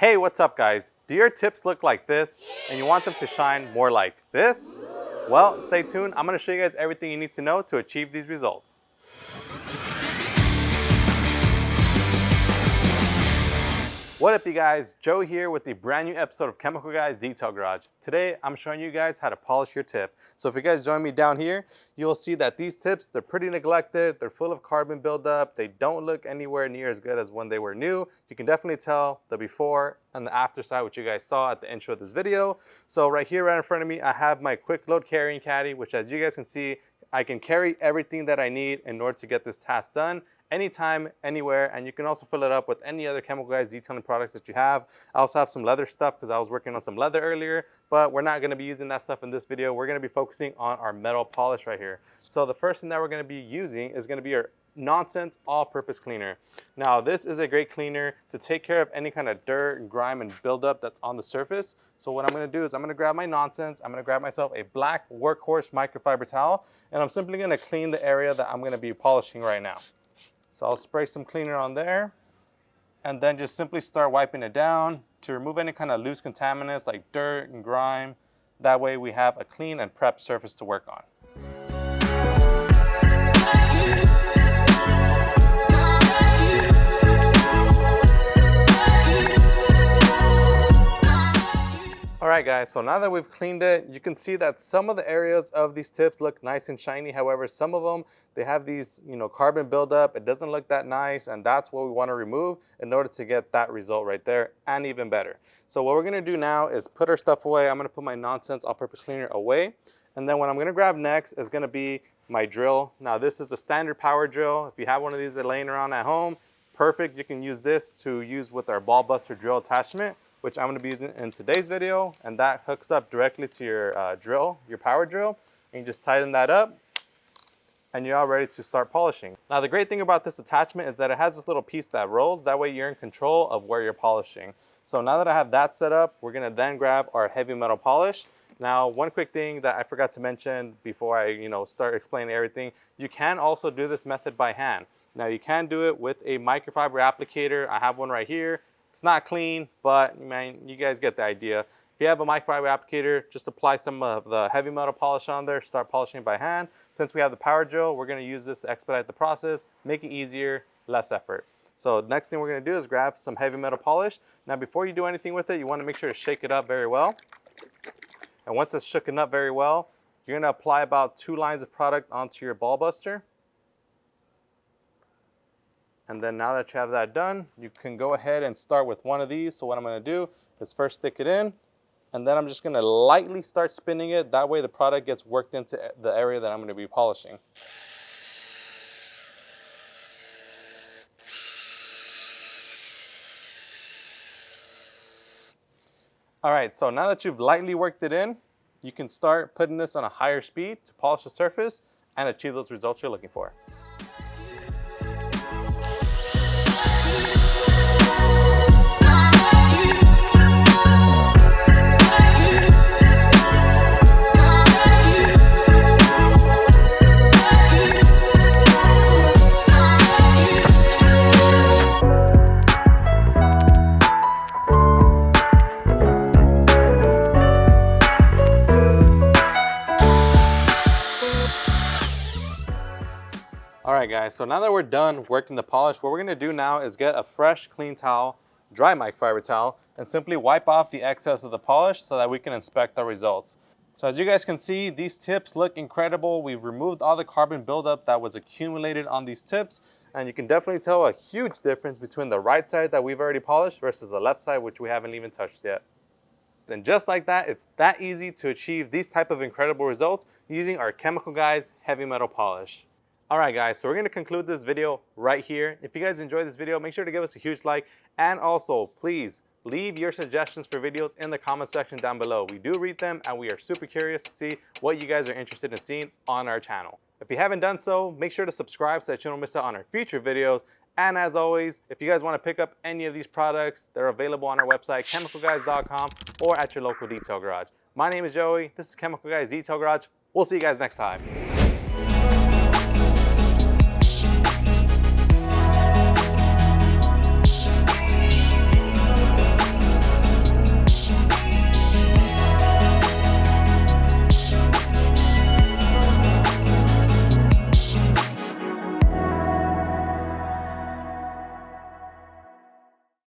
Hey, what's up guys? Do your tips look like this and you want them to shine more like this? Well, stay tuned. I'm going to show you guys everything you need to know to achieve these results. What up you guys? Joe here with the brand new episode of Chemical Guys Detail Garage. Today I'm showing you guys how to polish your tip. So if you guys join me down here, you'll see that these tips, they're pretty neglected, they're full of carbon buildup, they don't look anywhere near as good as when they were new. You can definitely tell the before and the after side, which you guys saw at the intro of this video. So right here, right in front of me, I have my quick load carrying caddy, which as you guys can see, I can carry everything that I need in order to get this task done. Anytime, anywhere, and you can also fill it up with any other Chemical Guys detailing products that you have. I also have some leather stuff because I was working on some leather earlier, but we're not going to be using that stuff in this video. We're going to be focusing on our metal polish right here. So the first thing that we're going to be using is going to be our Nonsense all-purpose cleaner. Now this is a great cleaner to take care of any kind of dirt and grime and buildup that's on the surface. So what I'm going to do is I'm going to grab my Nonsense, I'm going to grab myself a black workhorse microfiber towel, and I'm simply going to clean the area that I'm going to be polishing right now. So I'll spray some cleaner on there and then just simply start wiping it down to remove any kind of loose contaminants like dirt and grime. That way we have a clean and prepped surface to work on. Alright guys, so now that we've cleaned it, you can see that some of the areas of these tips look nice and shiny. However, some of them, they have these, carbon buildup. It doesn't look that nice, and that's what we want to remove in order to get that result right there, and even better. So what we're going to do now is put our stuff away. I'm going to put my Nonsense all-purpose cleaner away, and then what I'm going to grab next is going to be my drill. Now this is a standard power drill. If you have one of these laying around at home, perfect. You can use this to use with our ball buster drill attachment, which I'm going to be using in today's video, and that hooks up directly to your drill, your power drill, and you just tighten that up and you're all ready to start polishing. Now the great thing about this attachment is that it has this little piece that rolls, that way you're in control of where you're polishing. So now that I have that set up, we're going to then grab our heavy metal polish. Now one quick thing that I forgot to mention before I start explaining everything, you can also do this method by hand. Now you can do it with a microfiber applicator. I have one right here. It's not clean, but man, you guys get the idea. If you have a microfiber applicator, just apply some of the heavy metal polish on there, start polishing by hand. Since we have the power drill, we're going to use this to expedite the process, make it easier, less effort. So next thing we're going to do is grab some heavy metal polish. Now before you do anything with it, you want to make sure to shake it up very well. And once it's shooken up very well, you're going to apply about 2 lines of product onto your ball buster. And then now that you have that done, you can go ahead and start with one of these. So what I'm going to do is first stick it in, and then I'm just going to lightly start spinning it. That way the product gets worked into the area that I'm going to be polishing. All right, so now that you've lightly worked it in, you can start putting this on a higher speed to polish the surface and achieve those results you're looking for. Alright guys, so now that we're done working the polish, what we're going to do now is get a fresh, clean towel, dry microfiber towel, and simply wipe off the excess of the polish so that we can inspect our results. So as you guys can see, these tips look incredible. We've removed all the carbon buildup that was accumulated on these tips, and you can definitely tell a huge difference between the right side that we've already polished versus the left side, which we haven't even touched yet. And just like that, it's that easy to achieve these type of incredible results using our Chemical Guys heavy metal polish. Alright guys, so we're going to conclude this video right here. If you guys enjoyed this video, make sure to give us a huge like, and also please leave your suggestions for videos in the comment section down below. We do read them and we are super curious to see what you guys are interested in seeing on our channel. If you haven't done so, make sure to subscribe so that you don't miss out on our future videos. And as always, if you guys want to pick up any of these products, they're available on our website, chemicalguys.com, or at your local detail garage. My name is Joey. This is Chemical Guys Detail Garage. We'll see you guys next time.